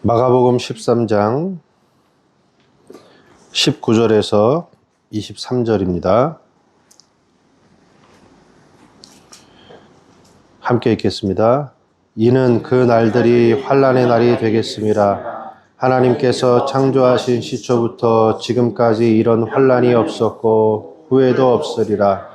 마가복음 13장 19절에서 23절입니다. 함께 읽겠습니다. 이는 그 날들이 환난의 날이 되겠음이라. 하나님께서 창조하신 시초부터 지금까지 이런 환난이 없었고 후에도 없으리라.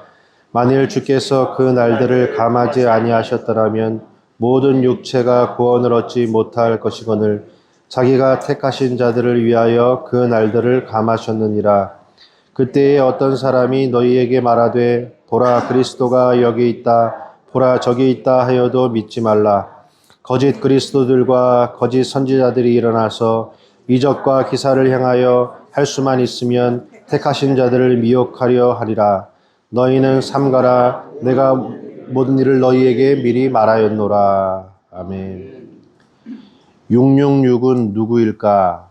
만일 주께서 그 날들을 감하지 아니하셨더라면 모든 육체가 구원을 얻지 못할 것이거늘 자기가 택하신 자들을 위하여 그 날들을 감하셨느니라. 그때에 어떤 사람이 너희에게 말하되 보라 그리스도가 여기 있다 보라 저기 있다 하여도 믿지 말라. 거짓 그리스도들과 거짓 선지자들이 일어나서 이적과 기사를 행하여 할 수만 있으면 택하신 자들을 미혹하려 하리라. 너희는 삼가라. 내가 모든 일을 너희에게 미리 말하였노라. 아멘. 666은 누구일까?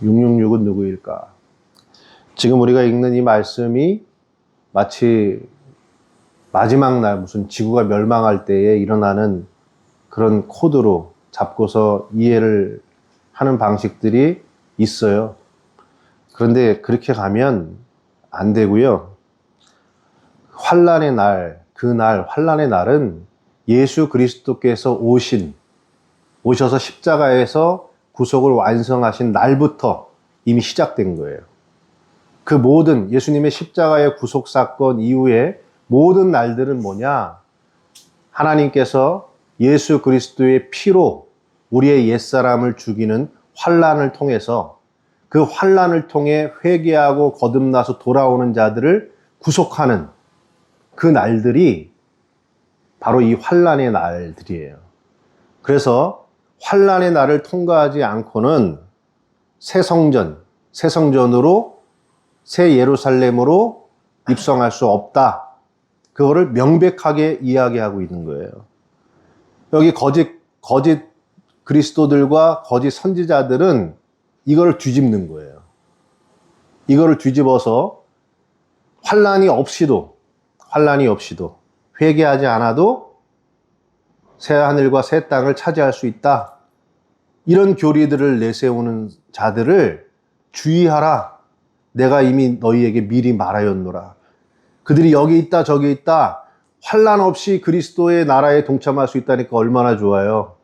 666은 누구일까? 지금 우리가 읽는 이 말씀이 마치 마지막 날 무슨 지구가 멸망할 때에 일어나는 그런 코드로 잡고서 이해를 하는 방식들이 있어요. 그런데 그렇게 가면 안 되고요. 환난의 날, 그날 환난의 날은 예수 그리스도께서 오셔서 십자가에서 구속을 완성하신 날부터 이미 시작된 거예요. 그 모든 예수님의 십자가의 구속 사건 이후에 모든 날들은 뭐냐? 하나님께서 예수 그리스도의 피로 우리의 옛사람을 죽이는 환난을 통해서 그 환난을 통해 회개하고 거듭나서 돌아오는 자들을 구속하는 그 날들이 바로 이 환난의 날들이에요. 그래서 환난의 날을 통과하지 않고는 새 성전으로 새 예루살렘으로 입성할 수 없다. 그거를 명백하게 이야기하고 있는 거예요. 여기 거짓 그리스도들과 거짓 선지자들은 이거를 뒤집는 거예요. 이거를 뒤집어서 환난이 없이도 회개하지 않아도 새 하늘과 새 땅을 차지할 수 있다. 이런 교리들을 내세우는 자들을 주의하라. 내가 이미 너희에게 미리 말하였노라. 그들이 여기 있다 저기 있다. 환난 없이 그리스도의 나라에 동참할 수 있다니까 얼마나 좋아요.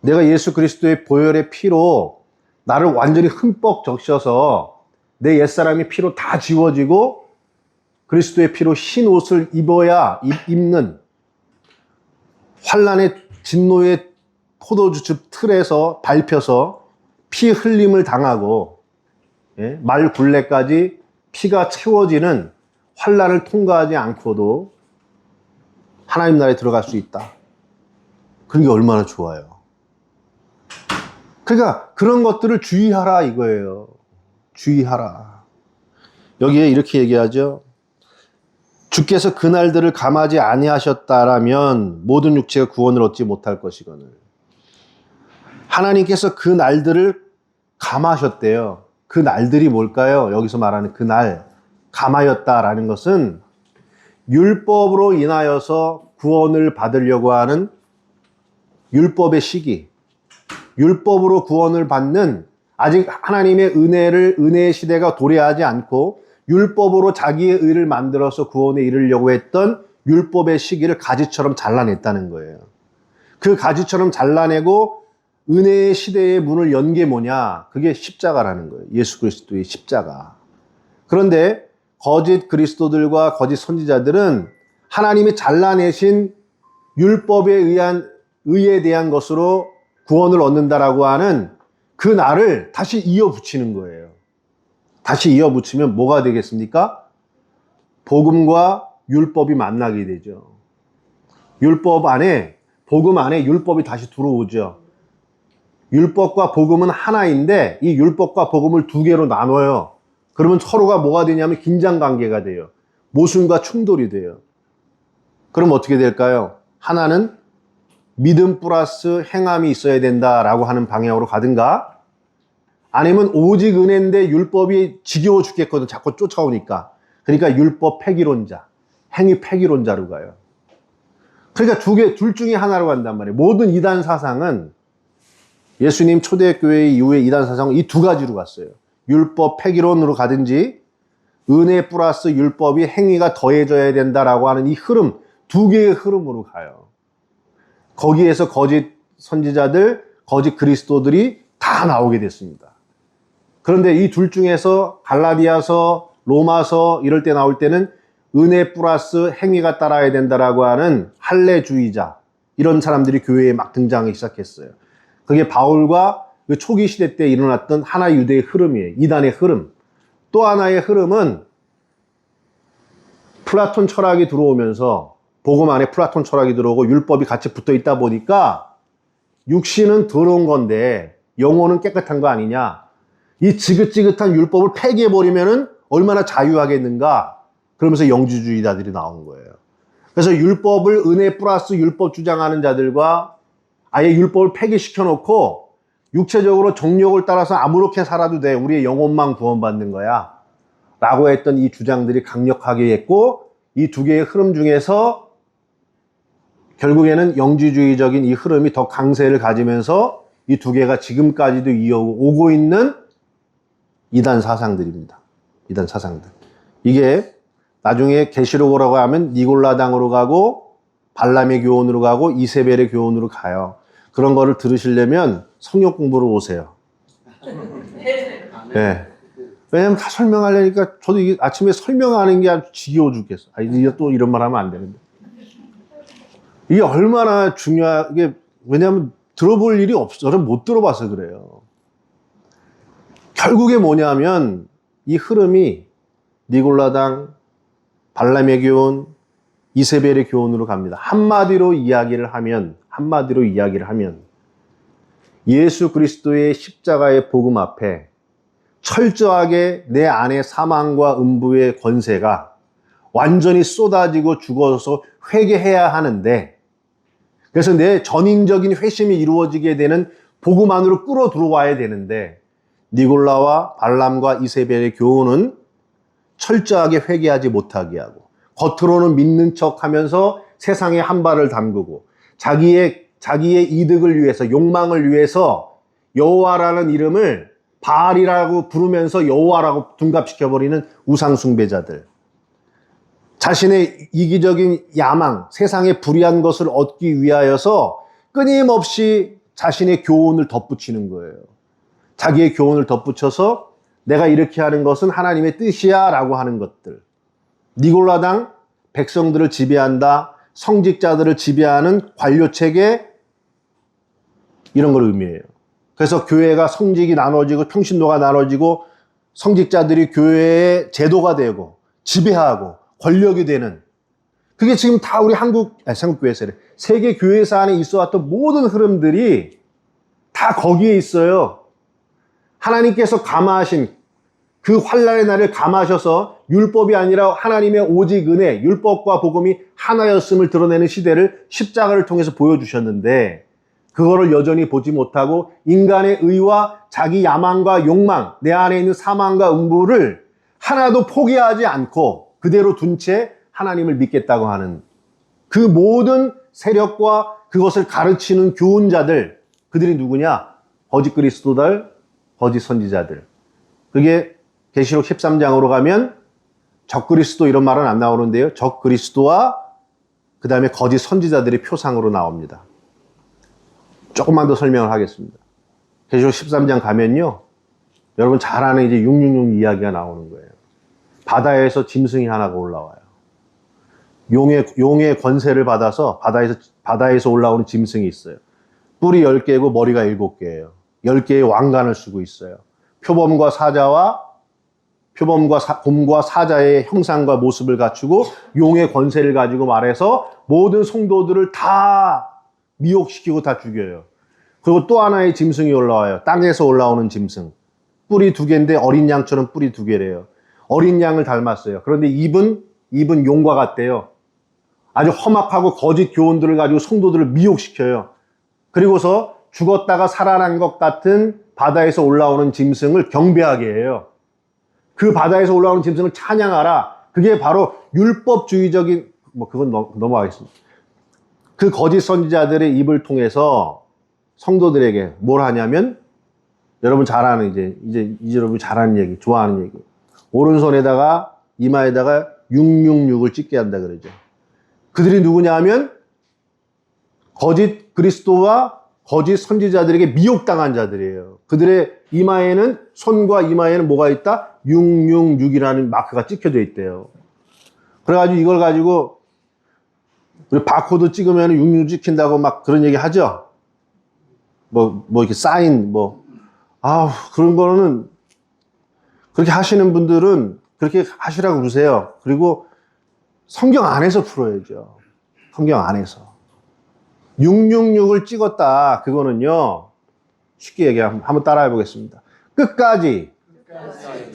내가 예수 그리스도의 보혈의 피로 나를 완전히 흠뻑 적셔서 내 옛사람이 피로 다 지워지고 그리스도의 피로 흰 옷을 입는 환난의 진노의 포도주즙 틀에서 밟혀서 피 흘림을 당하고 말 굴레까지 피가 채워지는 환난을 통과하지 않고도 하나님 나라에 들어갈 수 있다. 그런 게 얼마나 좋아요. 그러니까 그런 것들을 주의하라 이거예요. 주의하라. 여기에 이렇게 얘기하죠. 주께서 그 날들을 감하지 아니하셨다라면 모든 육체가 구원을 얻지 못할 것이거늘. 하나님께서 그 날들을 감하셨대요. 그 날들이 뭘까요? 여기서 말하는 그 날, 감하였다라는 것은 율법으로 인하여서 구원을 받으려고 하는 율법의 시기, 율법으로 구원을 받는 아직 하나님의 은혜의 시대가 도래하지 않고 율법으로 자기의 의를 만들어서 구원에 이르려고 했던 율법의 시기를 가지처럼 잘라냈다는 거예요. 그 가지처럼 잘라내고 은혜의 시대의 문을 연 게 뭐냐? 그게 십자가라는 거예요. 예수 그리스도의 십자가. 그런데 거짓 그리스도들과 거짓 선지자들은 하나님이 잘라내신 의에 대한 것으로 구원을 얻는다라고 하는 그 날을 다시 이어붙이는 거예요. 다시 이어붙이면 뭐가 되겠습니까? 복음과 율법이 만나게 되죠. 복음 안에 율법이 다시 들어오죠. 율법과 복음은 하나인데 이 율법과 복음을 두 개로 나눠요. 그러면 서로가 뭐가 되냐면 긴장관계가 돼요. 모순과 충돌이 돼요. 그럼 어떻게 될까요? 하나는 믿음 플러스 행함이 있어야 된다라고 하는 방향으로 가든가, 아니면 오직 은혜인데 율법이 지겨워 죽겠거든. 자꾸 쫓아오니까. 그러니까 율법 폐기론자, 행위 폐기론자로 가요. 그러니까 둘 중에 하나로 간단 말이에요. 모든 이단 사상은 예수님 초대교회 이후에 이단 사상은 이 두 가지로 갔어요. 율법 폐기론으로 가든지 은혜 플러스 율법이 행위가 더해져야 된다라고 하는 이 흐름, 두 개의 흐름으로 가요. 거기에서 거짓 선지자들, 거짓 그리스도들이 다 나오게 됐습니다. 그런데 이 둘 중에서 갈라디아서, 로마서 이럴 때 나올 때는 은혜 플러스 행위가 따라야 된다라고 하는 할례주의자, 이런 사람들이 교회에 막 등장하기 시작했어요. 그게 바울과 그 초기 시대 때 일어났던 하나 유대의 흐름이에요. 이단의 흐름. 또 하나의 흐름은 플라톤 철학이 들어오면서, 복음 안에 플라톤 철학이 들어오고 율법이 같이 붙어 있다 보니까 육신은 더러운 건데 영혼은 깨끗한 거 아니냐. 이 지긋지긋한 율법을 폐기해버리면은 얼마나 자유하겠는가. 그러면서 영주주의자들이 나온 거예요. 그래서 율법을 은혜 플러스 율법 주장하는 자들과 아예 율법을 폐기시켜놓고 육체적으로 정욕을 따라서 아무렇게 살아도 돼. 우리의 영혼만 구원받는 거야. 라고 했던 이 주장들이 강력하게 했고, 이 두 개의 흐름 중에서 결국에는 영지주의적인 이 흐름이 더 강세를 가지면서 이 두 개가 지금까지도 이어오고 있는 이단 사상들입니다. 이단 사상들. 이게 나중에 계시록으로 하면 니골라당으로 가고 발람의 교훈으로 가고 이세벨의 교훈으로 가요. 그런 거를 들으시려면 성역 공부로 오세요. 네. 왜냐면 다 설명하려니까 저도 이게 아침에 설명하는 게 아주 지겨워 죽겠어. 이게 또 이런 말 하면 안 되는데. 이게 얼마나 이게 왜냐면 들어볼 일이 없어. 저는 못 들어봐서 그래요. 결국에 뭐냐면 이 흐름이 니골라당, 발람의 교훈, 이세벨의 교훈으로 갑니다. 한마디로 이야기를 하면 예수 그리스도의 십자가의 복음 앞에 철저하게 내 안에 사망과 음부의 권세가 완전히 쏟아지고 죽어서 회개해야 하는데, 그래서 내 전인적인 회심이 이루어지게 되는 복음 안으로 끌어 들어와야 되는데, 니골라와 발람과 이세벨의 교훈은 철저하게 회개하지 못하게 하고 겉으로는 믿는 척하면서 세상에 한 발을 담그고 자기의 이득을 위해서, 욕망을 위해서 여호와라는 이름을 바알이라고 부르면서 여호와라고 둔갑시켜버리는 우상숭배자들, 자신의 이기적인 야망, 세상의 불의한 것을 얻기 위하여서 끊임없이 자신의 교훈을 덧붙이는 거예요. 자기의 교훈을 덧붙여서 내가 이렇게 하는 것은 하나님의 뜻이야 라고 하는 것들. 니골라당, 백성들을 지배한다, 성직자들을 지배하는 관료체계, 이런 걸 의미해요. 그래서 교회가 성직이 나눠지고 평신도가 나눠지고 성직자들이 교회의 제도가 되고 지배하고 권력이 되는, 그게 지금 다 우리 한국교회사래. 세계 교회사 안에 있어왔던 모든 흐름들이 다 거기에 있어요. 하나님께서 감화하신 그 환난의 날을 감하셔서 율법이 아니라 하나님의 오직 은혜, 율법과 복음이 하나였음을 드러내는 시대를 십자가를 통해서 보여주셨는데, 그거를 여전히 보지 못하고 인간의 의와 자기 야망과 욕망, 내 안에 있는 사망과 음부를 하나도 포기하지 않고 그대로 둔 채 하나님을 믿겠다고 하는 그 모든 세력과 그것을 가르치는 교훈자들, 그들이 누구냐? 거짓 그리스도들, 거짓 선지자들. 그게 계시록 13장으로 가면 적그리스도 이런 말은 안 나오는데요. 적그리스도와 그 다음에 거짓 선지자들의 표상으로 나옵니다. 조금만 더 설명을 하겠습니다. 계시록 13장 가면요, 여러분 잘 아는 이제 666 이야기가 나오는 거예요. 바다에서 짐승이 하나가 올라와요. 용의 권세를 받아서 바다에서 올라오는 짐승이 있어요. 뿔이 10개고 머리가 7개예요. 10개의 왕관을 쓰고 있어요. 표범과 곰과 사자의 형상과 모습을 갖추고 용의 권세를 가지고 말해서 모든 성도들을 다 미혹시키고 다 죽여요. 그리고 또 하나의 짐승이 올라와요. 땅에서 올라오는 짐승. 뿔이 2개인데 어린 양처럼 뿔이 2개래요. 어린 양을 닮았어요. 그런데 입은 용과 같대요. 아주 험악하고 거짓 교훈들을 가지고 성도들을 미혹시켜요. 그리고서 죽었다가 살아난 것 같은 바다에서 올라오는 짐승을 경배하게 해요. 그 바다에서 올라오는 짐승을 찬양하라. 그게 바로 율법주의적인, 그건 넘어가겠습니다. 그 거짓 선지자들의 입을 통해서 성도들에게 뭘 하냐면, 여러분 잘 아는 이제 여러분 잘 아는 얘기, 좋아하는 얘기. 오른손에다가 이마에다가 666을 찍게 한다 그러죠. 그들이 누구냐 하면 거짓 그리스도와 거짓 선지자들에게 미혹당한 자들이에요. 그들의 이마에는, 손과 이마에는 뭐가 있다? 666이라는 마크가 찍혀져 있대요. 그래가지고 이걸 가지고 우리 바코드 찍으면 666 찍힌다고 막 그런 얘기 하죠. 뭐 이렇게 사인 그런 거는 그렇게 하시는 분들은 그렇게 하시라고 그러세요. 그리고 성경 안에서 풀어야죠. 성경 안에서. 666을 찍었다. 그거는요, 쉽게 얘기하면 한번 따라해 보겠습니다. 끝까지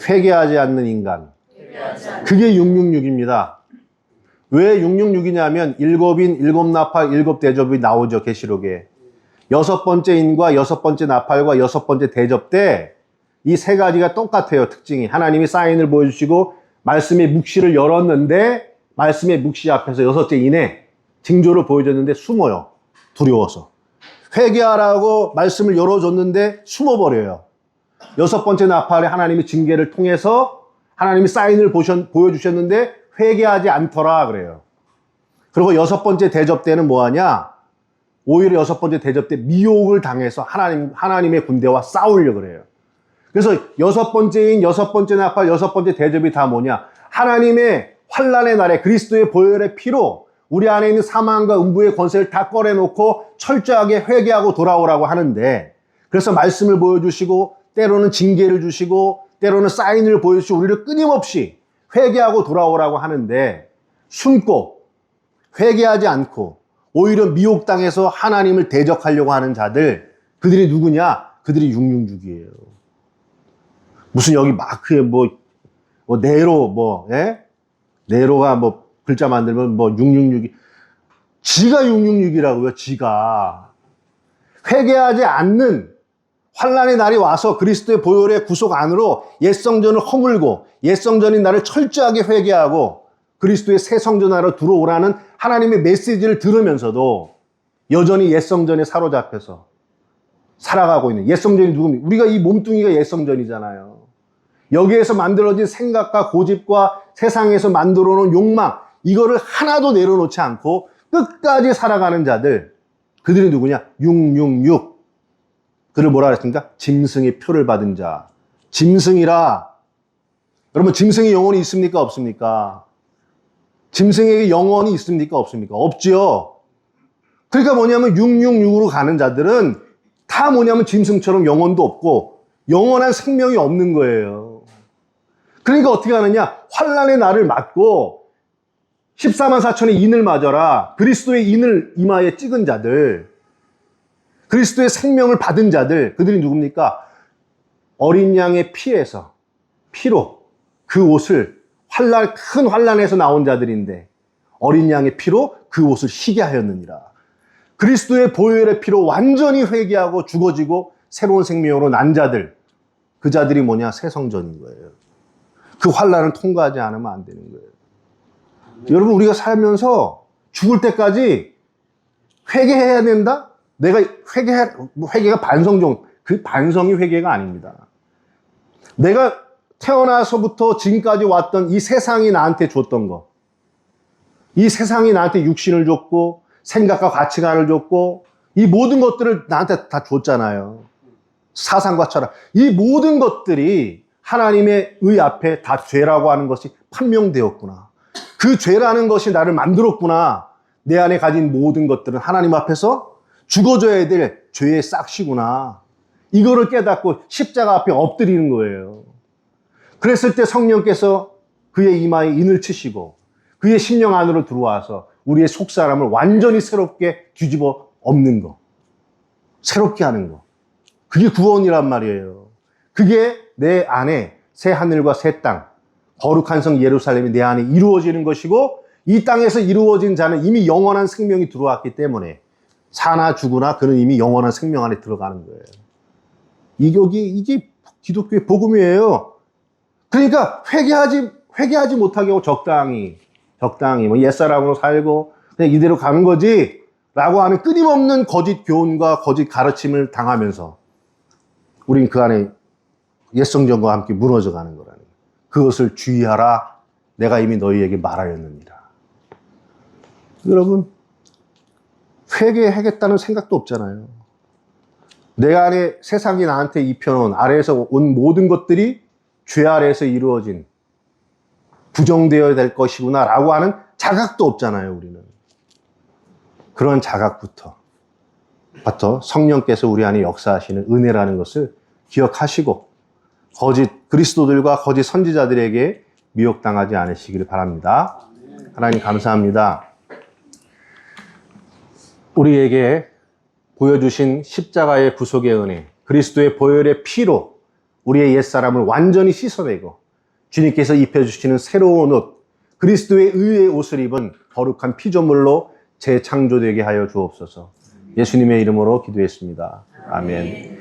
회개하지 않는 인간. 그게 666입니다. 왜 666이냐면 일곱인, 일곱 나팔, 일곱 대접이 나오죠. 계시록에. 여섯 번째 인과 여섯 번째 나팔과 여섯 번째 대접 때 이 세 가지가 똑같아요. 특징이. 하나님이 사인을 보여주시고 말씀의 묵시를 열었는데 말씀의 묵시 앞에서 여섯째 인에 징조를 보여줬는데 숨어요. 두려워서. 회개하라고 말씀을 열어줬는데 숨어버려요. 여섯 번째 나팔에 하나님의 징계를 통해서 하나님이 사인을 보여주셨는데 회개하지 않더라 그래요. 그리고 여섯 번째 대접 때는 뭐하냐? 오히려 여섯 번째 대접 때 미혹을 당해서 하나님의 군대와 싸우려고 그래요. 그래서 여섯 번째인 여섯 번째 나팔, 여섯 번째 대접이 다 뭐냐? 하나님의 환난의 날에 그리스도의 보혈의 피로 우리 안에 있는 사망과 음부의 권세를 다 꺼내놓고 철저하게 회개하고 돌아오라고 하는데, 그래서 말씀을 보여주시고 때로는 징계를 주시고 때로는 사인을 보여주시고 우리를 끊임없이 회개하고 돌아오라고 하는데, 숨고 회개하지 않고 오히려 미혹당해서 하나님을 대적하려고 하는 자들, 그들이 누구냐? 그들이 666이에요. 무슨 여기 마크에 네로 네로가 글자 만들면 666이, 지가 666이라고요. 지가 회개하지 않는, 환난의 날이 와서 그리스도의 보혈의 구속 안으로 옛 성전을 허물고 옛 성전인 나를 철저하게 회개하고 그리스도의 새 성전 안으로 들어오라는 하나님의 메시지를 들으면서도 여전히 옛 성전에 사로잡혀서 살아가고 있는, 옛 성전이 누굽니까? 우리가 이 몸뚱이가 옛 성전이잖아요. 여기에서 만들어진 생각과 고집과 세상에서 만들어 놓은 욕망, 이거를 하나도 내려놓지 않고 끝까지 살아가는 자들, 그들이 누구냐? 666. 그를 뭐라 그랬습니까? 짐승의 표를 받은 자. 짐승이라. 여러분, 짐승의 영혼이 있습니까? 없습니까? 짐승에게 영혼이 있습니까? 없습니까? 없지요. 그러니까 뭐냐면 666으로 가는 자들은 다 뭐냐면 짐승처럼 영혼도 없고 영원한 생명이 없는 거예요. 그러니까 어떻게 하느냐? 환난의 날을 맞고 14만 4천의 인을 맞아라. 그리스도의 인을 이마에 찍은 자들, 그리스도의 생명을 받은 자들, 그들이 누굽니까? 어린 양의 피로 그 옷을, 큰 환난에서 나온 자들인데 어린 양의 피로 그 옷을 희게 하였느니라. 그리스도의 보혈의 피로 완전히 회개하고 죽어지고 새로운 생명으로 난 자들, 그 자들이 뭐냐? 새 성전인 거예요. 그 환난을 통과하지 않으면 안 되는 거예요. 여러분, 우리가 살면서 죽을 때까지 회개해야 된다? 내가 회개가 반성종, 그 반성이 회개가 아닙니다. 내가 태어나서부터 지금까지 왔던 이 세상이 나한테 줬던 거, 이 세상이 나한테 육신을 줬고 생각과 가치관을 줬고 이 모든 것들을 나한테 다 줬잖아요. 사상과 철학, 이 모든 것들이 하나님의 의 앞에 다 죄라고 하는 것이 판명되었구나. 그 죄라는 것이 나를 만들었구나. 내 안에 가진 모든 것들은 하나님 앞에서 죽어져야 될 죄의 싹시구나. 이거를 깨닫고 십자가 앞에 엎드리는 거예요. 그랬을 때 성령께서 그의 이마에 인을 치시고 그의 심령 안으로 들어와서 우리의 속사람을 완전히 새롭게 뒤집어 엎는 거, 새롭게 하는 거, 그게 구원이란 말이에요. 그게 내 안에 새 하늘과 새 땅, 거룩한 성 예루살렘이 내 안에 이루어지는 것이고, 이 땅에서 이루어진 자는 이미 영원한 생명이 들어왔기 때문에 사나 죽으나 그는 이미 영원한 생명 안에 들어가는 거예요. 이게 기독교의 복음이에요. 그러니까 회개하지 못하게 하고 적당히 옛사람으로 살고 그냥 이대로 가는 거지, 라고 하는 끊임없는 거짓 교훈과 거짓 가르침을 당하면서 우린 그 안에 옛성전과 함께 무너져가는 거라는 거예요. 그것을 주의하라. 내가 이미 너희에게 말하였느니라. 여러분, 회개하겠다는 생각도 없잖아요. 내 안에 세상이 나한테 입혀놓은 아래에서 온 모든 것들이 죄 아래에서 이루어진 부정되어야 될 것이구나 라고 하는 자각도 없잖아요, 우리는. 그런 자각부터 성령께서 우리 안에 역사하시는 은혜라는 것을 기억하시고 거짓 그리스도들과 거짓 선지자들에게 미혹당하지 않으시기를 바랍니다. 하나님 감사합니다. 우리에게 보여주신 십자가의 구속의 은혜, 그리스도의 보혈의 피로 우리의 옛사람을 완전히 씻어내고 주님께서 입혀주시는 새로운 옷, 그리스도의 의의 옷을 입은 거룩한 피조물로 재창조되게 하여 주옵소서. 예수님의 이름으로 기도했습니다. 아멘.